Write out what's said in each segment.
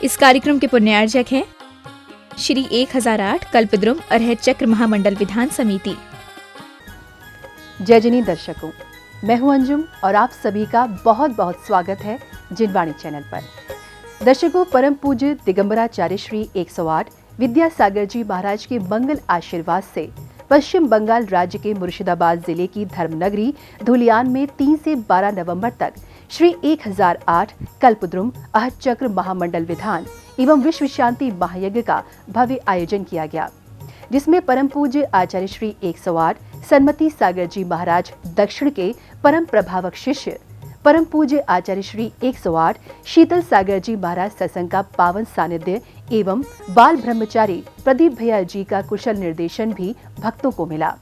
इस कार्यक्रम के पुण्यार्जक हैं श्री 1008 कल्पद्रुम अरहत चक्र महामंडल विधान समिति। जय जनी दर्शकों, मैं हूं अंजुम और आप सभी का बहुत बहुत स्वागत है जिनवाणी चैनल पर। दर्शकों, परम पूज्य दिगंबराचार्य श्री 108 विद्यासागर जी महाराज के मंगल आशीर्वाद से पश्चिम बंगाल राज्य के मुर्शिदाबाद जिले की धर्मनगरी धुलियान में 3 से 12 नवंबर तक श्री 1008 कल्पद्रुम अरहत चक्र महामंडल विधान एवं विश्व शांति महायज्ञ का भव्य आयोजन किया गया, जिसमें परम पूज्य आचार्य श्री 108 सन्मति सागर जी महाराज दक्षिण के परम प्रभावक शिष्य परम पूज्य आचार्य श्री 108 शीतल सागर जी महाराज सत्संग का पावन सानिध्य एवं बाल ब्रह्मचारी प्रदीप भैया जी का कुशल निर्देशन भी भक्तों को मिला।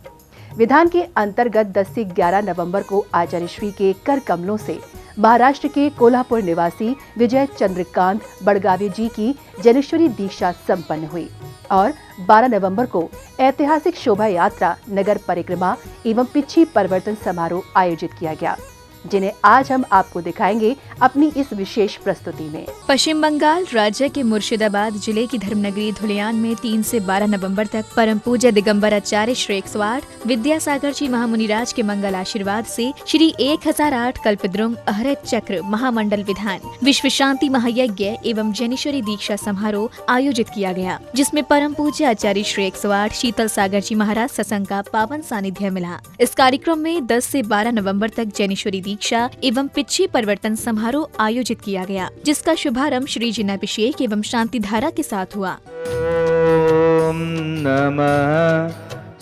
विधान के अंतर्गत 10 से 11 नवंबर को आचार्य श्री के कर कमलों से महाराष्ट्र के कोल्हापुर निवासी विजय चंद्रकांत बड़गावे जी की जनेश्वरी दीक्षा संपन्न हुई और 12 नवंबर को ऐतिहासिक शोभा यात्रा, नगर परिक्रमा एवं पिछी परिवर्तन समारोह आयोजित किया गया, जिन्हें आज हम आपको दिखाएंगे अपनी इस विशेष प्रस्तुति में। पश्चिम बंगाल राज्य के मुर्शिदाबाद जिले की धर्मनगरी धुलियान में 3 से 12 नवंबर तक परम पूज्य दिगंबराचार्य श्री 108 विद्यासागर जी महामुनिराज के मंगल आशीर्वाद से श्री 1008 कल्पद्रुम अरहत चक्र महामंडल विधान विश्व शांति महायज्ञ एवं जनेश्वरी दीक्षा समारोह आयोजित किया गया, जिसमें परम पूज्य आचार्य श्री 108 शीतल सागर जी महाराज सत्संग का पावन सानिध्य मिला। इस कार्यक्रम में 10 से 12 नवंबर तक जनेश्वरी दीक्षा एवं पिछी परिवर्तन समारोह आयोजित किया गया, जिसका शुभारंभ श्री जिनाभिषेक एवं शांति धारा के साथ हुआ। ओम नमः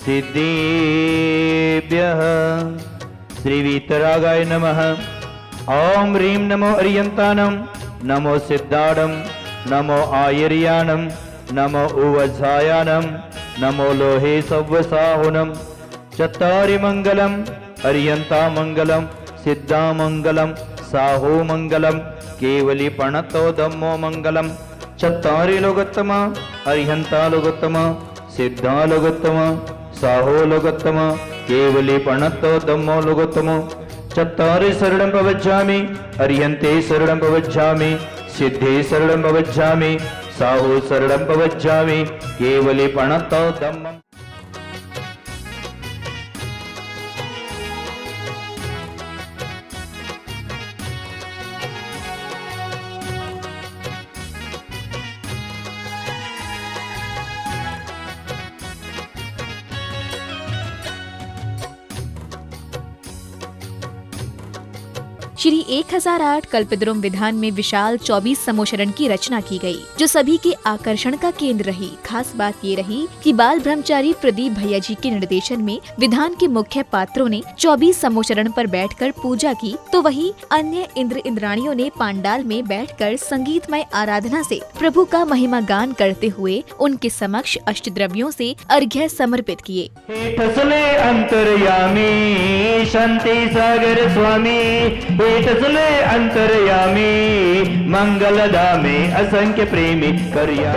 सिद्धिभ्यः श्री वीतरागाय नमः। ओम ह्रीं नमो अर्यन्तानं, नमो सिद्धाणं, नमो आयर्यानं, नमो उवसायानं, नमो लोहे सव्वसाहुनं। चत्वारि मंगलम् अर्यन्ता मंगलम् सिद्धा मंगलम साहो मंगलम केवली प्रणतो धम्मो मंगलम। चत्वारि लोकोत्तम अर्यन्ता लोकोत्तम सिद्धा लोकोत्तम साहो लोकोत्तम केवली प्रणतो धम्मो लोकोत्तम। चत्वारि शरणं प्रवज्जामि अर्यन्ते शरणं प्रवज्जामि सिद्धे शरणं प्रवज्जामि साहो शरणं प्रवज्जामि केवली प्रणतो धम्मम्। श्री 1008 कल्पद्रुम विधान में विशाल 24 समोशरण की रचना की गई, जो सभी के आकर्षण का केंद्र रही। खास बात ये रही कि बाल ब्रह्मचारी प्रदीप भैया जी के निर्देशन में विधान के मुख्य पात्रों ने 24 समोशरण पर बैठकर पूजा की, तो वही अन्य इंद्र इंद्राणियों ने पांडाल में बैठकर संगीतमय आराधना से प्रभु का महिमा गान करते हुए उनके समक्ष अष्टद्रव्यों से अर्घ्य समर्पित किए। अंतर्यामी शांति सागर स्वामी तसले अंतर्यामी मंगलदामे असंख्य प्रेमी करिया।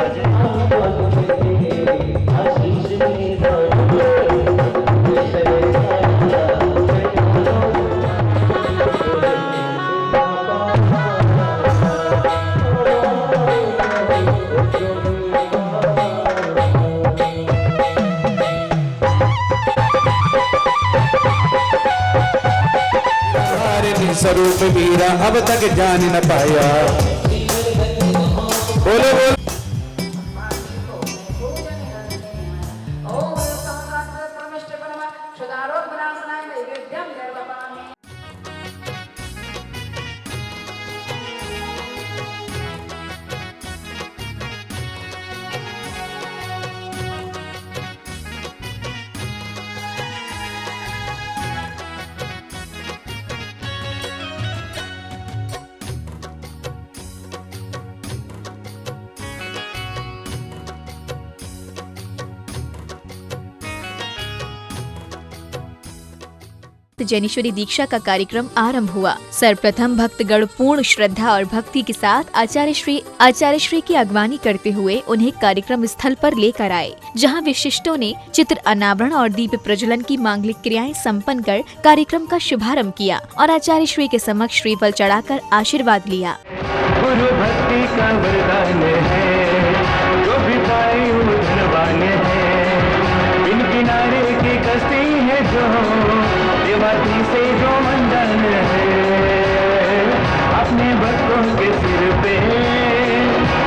स्वरूप मीरा अब तक जान न पाया। बोलो बोलो। जनेश्वरी दीक्षा का कार्यक्रम आरंभ हुआ। सर्वप्रथम भक्तगण पूर्ण श्रद्धा और भक्ति के साथ आचार्य श्री की अगवानी करते हुए उन्हें कार्यक्रम स्थल पर लेकर आए, जहां विशिष्टों ने चित्र अनावरण और दीप प्रज्वलन की मांगलिक क्रियाएं संपन्न कर कार्यक्रम का शुभारंभ किया और आचार्य श्री के समक्ष श्रीफल चढ़ाकर आशीर्वाद लिया। गुरु भक्ति का वरदान है, जो भी पाए वो धनवान है। बिन किनारे की कश्ती है जो, देवाती से जो मंडन है। अपने भक्तों के सिर पे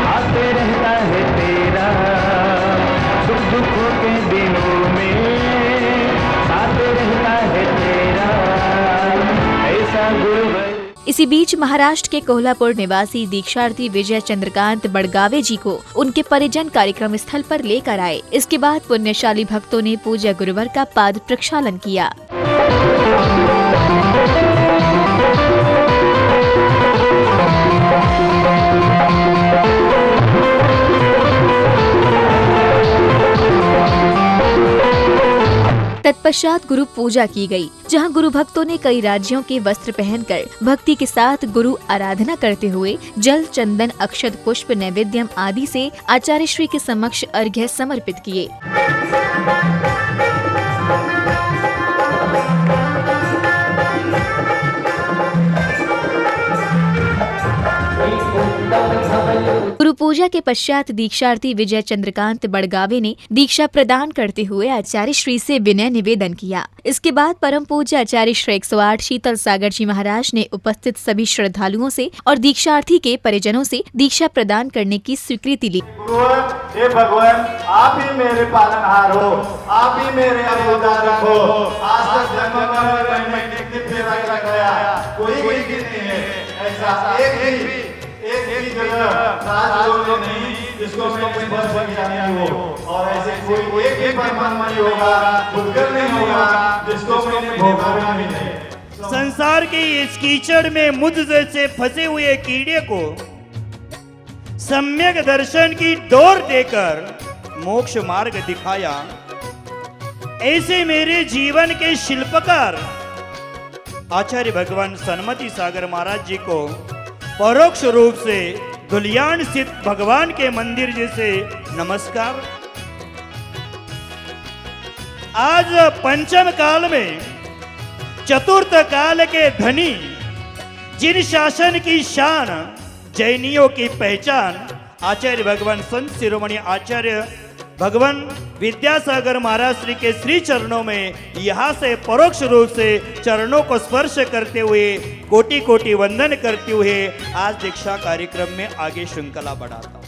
आते रहता है तेरा, सुख दुखों के दिनों में साथ रहता है तेरा, ऐसा गुरु। इसी बीच महाराष्ट्र के कोल्हापुर निवासी दीक्षार्थी विजय चंद्रकांत बड़गावे जी को उनके परिजन कार्यक्रम स्थल पर लेकर आए। इसके बाद पुण्यशाली भक्तों ने पूज्य गुरुवर का पाद प्रक्षालन किया। तत्पश्चात गुरु पूजा की गई, जहां गुरु भक्तों ने कई राज्यों के वस्त्र पहनकर भक्ति के साथ गुरु आराधना करते हुए जल, चंदन, अक्षत, पुष्प, नैवेद्यम आदि से आचार्य श्री के समक्ष अर्घ्य समर्पित किए। गुरु पूजा के पश्चात दीक्षार्थी विजय चंद्रकांत बड़गावे ने दीक्षा प्रदान करते हुए आचार्य श्री से विनय निवेदन किया। इसके बाद परम पूज्य आचार्य श्री 108 शीतल सागर जी महाराज ने उपस्थित सभी श्रद्धालुओं से और दीक्षार्थी के परिजनों से दीक्षा प्रदान करने की स्वीकृति ली। हे भगवान, आप ही मेरे पालनहार हो, आप ही मेरे अवतारक हो। आज तक जन्म में कितने फेरा गया, कोई नहीं है ऐसा एक भी जगह राजयोग नहीं जिसको मैं बस जानी हो, और ऐसे कोई एक भी परमात्मा नहीं होगा, भूतकर नहीं होगा जिसको मैंने भोगा भी नहीं। संसार के इस कीचड़ में मुझ जैसे फंसे हुए कीड़े को सम्यक दर्शन की डोर देकर मोक्ष मार्ग दिखाया। ऐसे मेरे जीवन के शिल्पकार आचार्य भगवान सन्मति सागर महाराज जी को परोक्ष रूप से धुलियान स्थित भगवान के मंदिर जैसे नमस्कार। आज पंचम काल में चतुर्थ काल के धनी, जिन शासन की शान, जैनियों की पहचान आचार्य भगवान संत शिरोमणि आचार्य भगवान विद्यासागर महाराज श्री के श्री चरणों में यहाँ से परोक्ष रूप से चरणों को स्पर्श करते हुए कोटि कोटि वंदन करते हुए आज दीक्षा कार्यक्रम में आगे श्रृंखला बढ़ाता हूँ।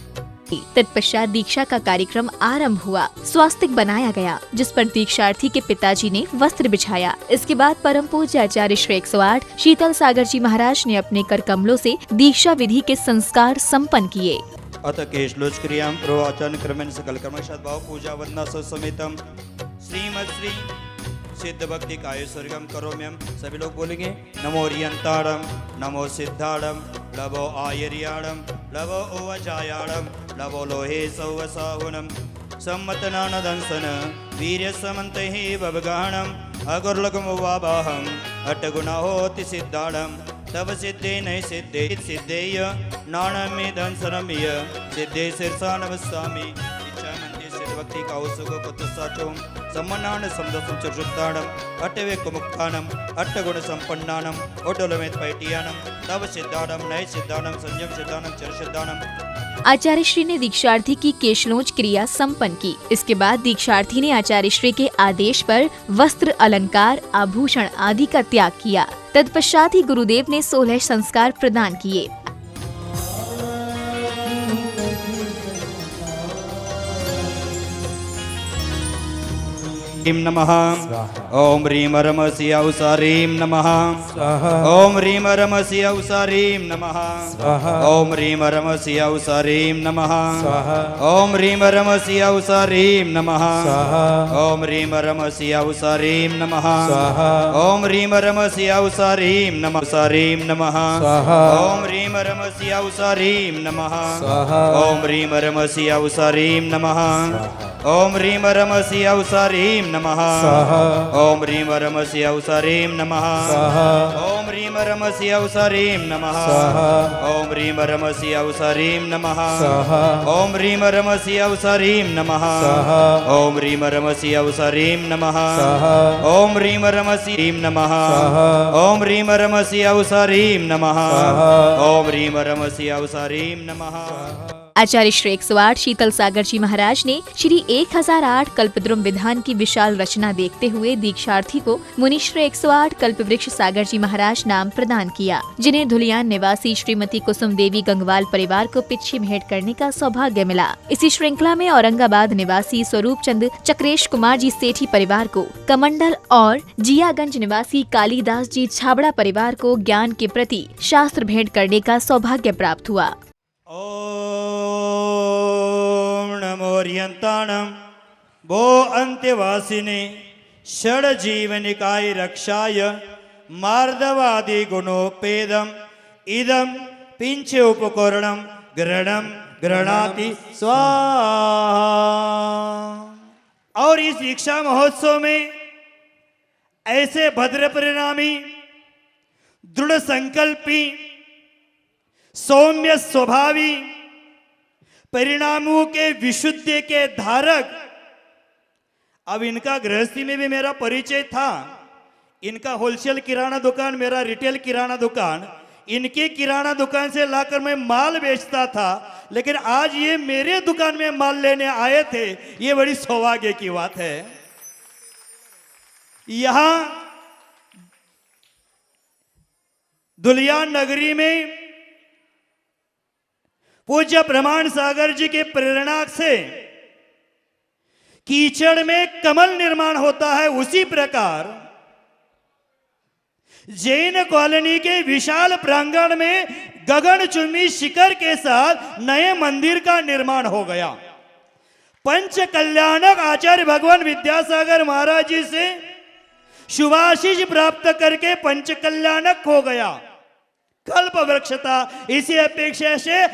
तत्पश्चात दीक्षा का कार्यक्रम आरंभ हुआ। स्वास्तिक बनाया गया, जिस पर दीक्षार्थी के पिताजी ने वस्त्र बिछाया। इसके बाद परम पूज्य आचार्य श्री 108 शीतल सागर जी महाराज ने अपने कर कमलों से दीक्षा विधि के संस्कार संपन्न किए। अथ केशलोच क्रियां प्रवाचन क्रमेण सकल कर्मशात भाव पूजा वंदना समेतम श्रीमद श्री सिद्ध भक्ति काय स्वर्गम करोम्यम। सभी लोग बोलेंगे नमो रियंताड़म, नमो सिद्धाड़म, लवो आयर्याड़म, लवो ओवजायाड़म, लवो लोहे सौवसाहुनम, सम्मतनानदंसन वीर्य समन्त ही बवगाणम, अगुर्लकम वाबाहम, अटगुणा होति सिद्धाड़म, तब सिद्धे नहीं सिद्धे सिद्धेय नाणमे धनसरमिय सिद्धे शीर्षा नवस्वामी। इच्छा मंदिर सिद्ध भक्ति का उसको कुत्साचोम सम्मनान समदसम चतुर्थाणम अटवे कुमुक्तानम अट्टगुण संपन्नानम ओडोलमेत पैटियानम तब सिद्धाणम नए सिद्धाणम संयम सिद्धाणम चर सिद्धाणम। आचार्य श्री ने दीक्षार्थी की केशलोच क्रिया संपन्न की। इसके बाद दीक्षार्थी ने आचार्य श्री के आदेश पर वस्त्र, अलंकार, आभूषण आदि का त्याग किया। तत्पश्चात ही गुरुदेव ने 16 संस्कार प्रदान किए। नमः ओम ह्रीं रमसि औसारीं नमः ओम ह्रीं रमसि औसारीं नमः ओम ह्रीं रमसि औसारीं नमः ओम ह्रीं रमसि औसारीं नमः ओम ह्रीं रमसि औसारीं नमः ओम ह्रीं रमसि औसारीं नमः औसारीं नमः ओम ह्रीं रमसि औसारीं नमः ओम ह्रीं रमसि औसारीं नमः ओम ह्रीं रमसि औसारीं नमः स्वाहा ओम ह्रीं वरमसि अवसरीं नमः स्वाहा ओम ह्रीं वरमसि अवसरीं नमः स्वाहा ओम ह्रीं वरमसि अवसरीं नमः स्वाहा ओम ह्रीं वरमसि अवसरीं नमः स्वाहा ओम ह्रीं वरमसि अवसरीं नमः स्वाहा ओम ह्रीं वरमसि नमः स्वाहा ओम ह्रीं वरमसि अवसरीं नमः स्वाहा ओम ह्रीं वरमसि अवसरीं नमः। आचार्य श्री 108 शीतल सागर जी महाराज ने श्री 1008 कल्पद्रुम विधान की विशाल रचना देखते हुए दीक्षार्थी को मुनि श्री 108 कल्पवृक्ष सागर जी महाराज नाम प्रदान किया, जिन्हें धुलियान निवासी श्रीमती कुसुम देवी गंगवाल परिवार को पिच्छी भेंट करने का सौभाग्य मिला। इसी श्रृंखला में औरंगाबाद निवासी स्वरूप चंद चक्रेश कुमार जी सेठी परिवार को कमंडल और जियागंज निवासी कालीदास जी छाबड़ा परिवार को ज्ञान के प्रति शास्त्र भेंट करने का सौभाग्य प्राप्त हुआ। ओम नमो रियंताणम भो अंत्यवासिने षड जीवनिकाय रक्षाय मार्दवादि गुणोपेदम इदम पिंच उपकरणम ग्रहणम गृह्णाति स्वाहा। और इस दीक्षा महोत्सव में ऐसे भद्र परिणामी दृढ़ संकल्पी सौम्य स्वभावी परिणामों के विशुद्ध के धारक, अब इनका गृहस्थी में भी मेरा परिचय था। इनका होलसेल किराना दुकान, मेरा रिटेल किराना दुकान, इनके किराना दुकान से लाकर मैं माल बेचता था, लेकिन आज ये मेरे दुकान में माल लेने आए थे। ये बड़ी सौभाग्य की बात है। यहां धुलियान नगरी में पूज्य प्रमाण सागर जी के प्रेरणा से कीचड़ में कमल निर्माण होता है, उसी प्रकार जैन कॉलोनी के विशाल प्रांगण में गगनचुंबी शिखर के साथ नए मंदिर का निर्माण हो गया। पंच कल्याणक आचार्य भगवान विद्यासागर महाराज जी से शुभाशीष प्राप्त करके पंच कल्याणक हो गया। कल्प वृक्षता, इसी अपेक्षा से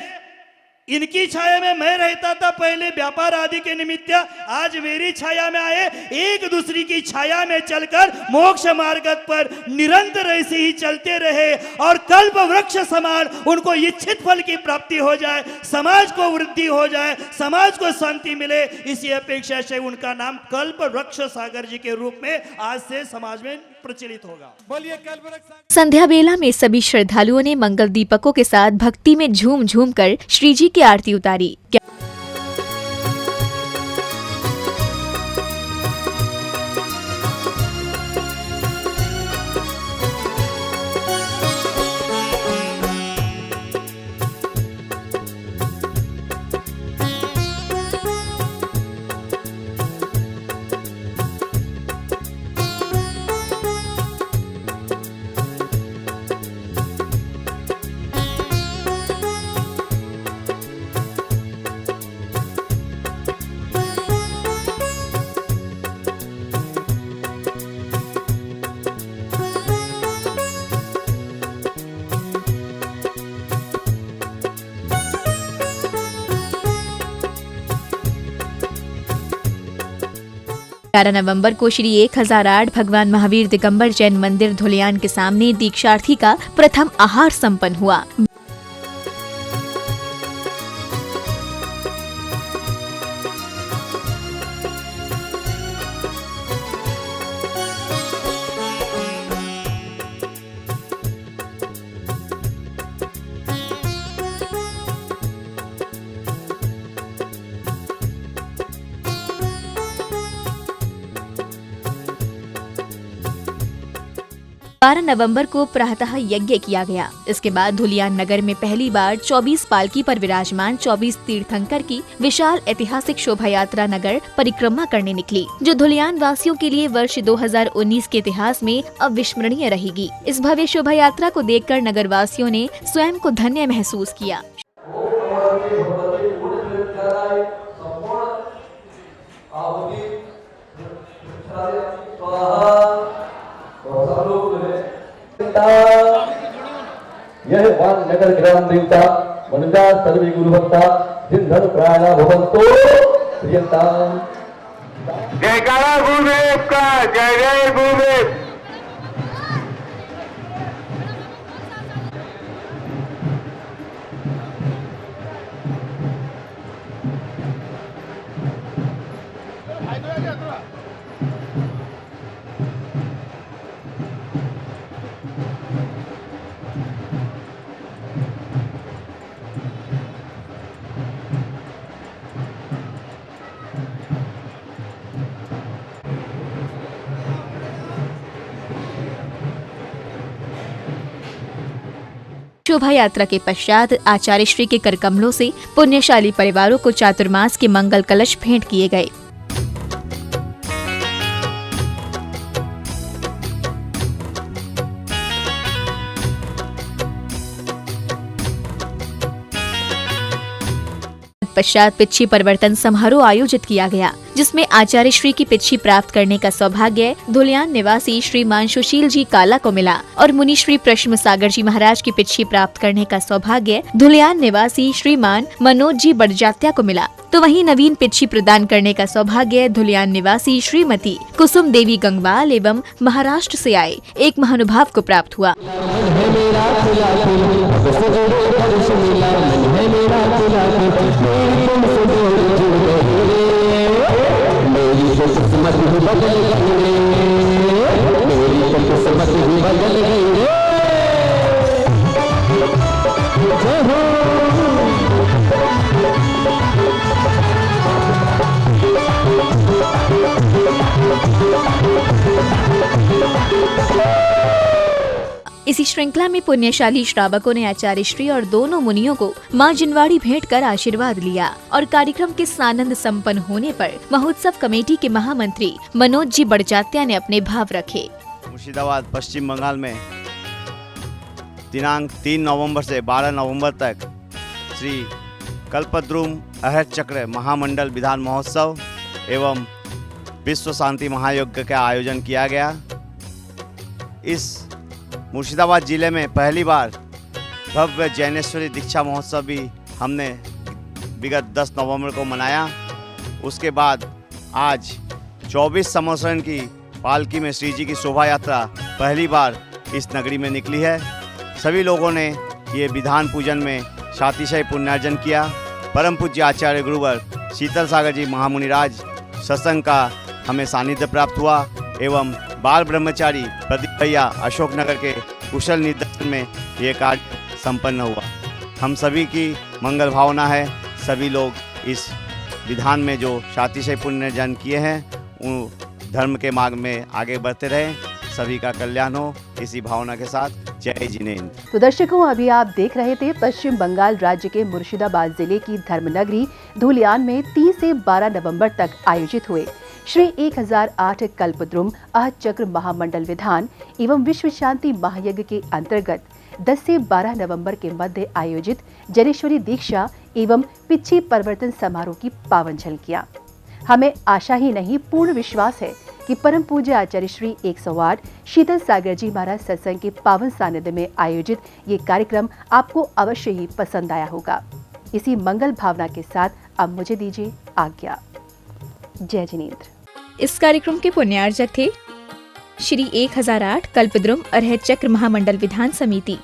इनकी छाया में मैं रहता था पहले व्यापार आदि के निमित्त, आज मेरी छाया में आए। एक दूसरी की छाया में चलकर मोक्ष मार्ग पर निरंतर ऐसे ही चलते रहे और कल्प वृक्ष समान उनको इच्छित फल की प्राप्ति हो जाए, समाज को वृद्धि हो जाए, समाज को शांति मिले। इसी अपेक्षा से उनका नाम कल्प वृक्ष सागर जी के रूप में आज से समाज में प्रचलित होगा। बोलिए कल्पवृक्ष। संध्या बेला में सभी श्रद्धालुओं ने मंगल दीपकों के साथ भक्ति में झूम झूम कर श्री जी की आरती उतारी। 11 नवंबर को श्री 1008 भगवान महावीर दिगंबर जैन मंदिर धुलियान के सामने दीक्षार्थी का प्रथम आहार संपन्न हुआ। बारह नवंबर को प्रातः यज्ञ किया गया। इसके बाद धुलियान नगर में पहली बार 24 पालकी पर विराजमान 24 तीर्थंकर की विशाल ऐतिहासिक शोभा यात्रा नगर परिक्रमा करने निकली, जो धुलियान वासियों के लिए वर्ष 2019 के इतिहास में अविस्मरणीय रहेगी। इस भव्य शोभा यात्रा को देखकर नगर वासियों ने स्वयं को धन्य महसूस किया। यह वान नगर ग्राम देवता मनुजा सर्वे गुरु भक्ता जिन धन प्राणा भवंतो प्रियंताम जयकारा गुरुदेव का, जय जय गुरुदेव। शोभा यात्रा के पश्चात आचार्य श्री के करकमलों से पुण्यशाली परिवारों को चातुर्मास के मंगल कलश भेंट किए गए। पश्चात पिच्छी परिवर्तन समारोह आयोजित किया गया, जिसमें आचार्य श्री की पिच्छी प्राप्त करने का सौभाग्य धुलियान निवासी श्रीमान सुशील जी काला को मिला और मुनि श्री प्रश्न सागर जी महाराज की पिच्छी प्राप्त करने का सौभाग्य धुलियान निवासी श्रीमान मनोज जी बड़जात्या को मिला। तो वहीं नवीन पिच्छी प्रदान करने का सौभाग्य धुलियान निवासी श्रीमती कुसुम देवी गंगवाल एवं महाराष्ट्र से आए एक महानुभाव को प्राप्त हुआ। इसी श्रृंखला में पुण्यशाली श्रावकों ने आचार्य श्री और दोनों मुनियों को मां जिनवाड़ी भेंट कर आशीर्वाद लिया और कार्यक्रम के सानंद संपन्न होने पर महोत्सव कमेटी के महामंत्री मनोज जी बड़जात्या ने अपने भाव रखे। मुर्शिदाबाद पश्चिम बंगाल में दिनांक 3 नवंबर से 12 नवंबर तक श्री कल्पद्रुम अहर चक्र महामंडल विधान महोत्सव एवं विश्व शांति महायज्ञ का आयोजन किया गया। इस मुर्शिदाबाद जिले में पहली बार भव्य जैनेश्वरी दीक्षा महोत्सव भी हमने विगत 10 नवंबर को मनाया। उसके बाद आज 24 संवत्सरण की पालकी में श्री जी की शोभा यात्रा पहली बार इस नगरी में निकली है। सभी लोगों ने ये विधान पूजन में शातिशय पुण्यार्जन किया। परम पूज्य आचार्य गुरुवर शीतल सागर जी महामुनिराज सत्संग का हमें सानिध्य प्राप्त हुआ एवं बाल ब्रह्मचारी प्रदीप भैया अशोकनगर के कुशल निर्देशन में ये कार्य संपन्न हुआ। हम सभी की मंगल भावना है, सभी लोग इस विधान में जो शातिशय पुण्यर्जन किए हैं उन धर्म के मार्ग में आगे बढ़ते रहें, सभी का कल्याण हो, इसी भावना के साथ जय जिनेन्द्र। तो दर्शकों, अभी आप देख रहे थे पश्चिम बंगाल राज्य के मुर्शिदाबाद जिले की धर्मनगरी धुलियान में 3 से 12 नवंबर तक आयोजित हुए श्री 1008 कल्पद्रुम अहर चक्र महामंडल विधान एवं विश्व शांति महायज्ञ के अंतर्गत 10 से 12 नवंबर के मध्य आयोजित जनेश्वरी दीक्षा एवं पिच्छी परिवर्तन समारोह की पावन झलकियां। हमें आशा ही नहीं पूर्ण विश्वास है कि परम पूज्य आचार्य श्री 108 शीतल सागर जी महाराज सत्संग के पावन सानिध्य में आयोजित ये कार्यक्रम आपको अवश्य ही पसंद आया होगा। इसी मंगल भावना के साथ अब मुझे दीजिए आज्ञा। जय जिनेन्द्र। इस कार्यक्रम के पुण्यार्जक थे श्री 1008 कल्पद्रुम अरहर चक्र महामंडल विधान समिति।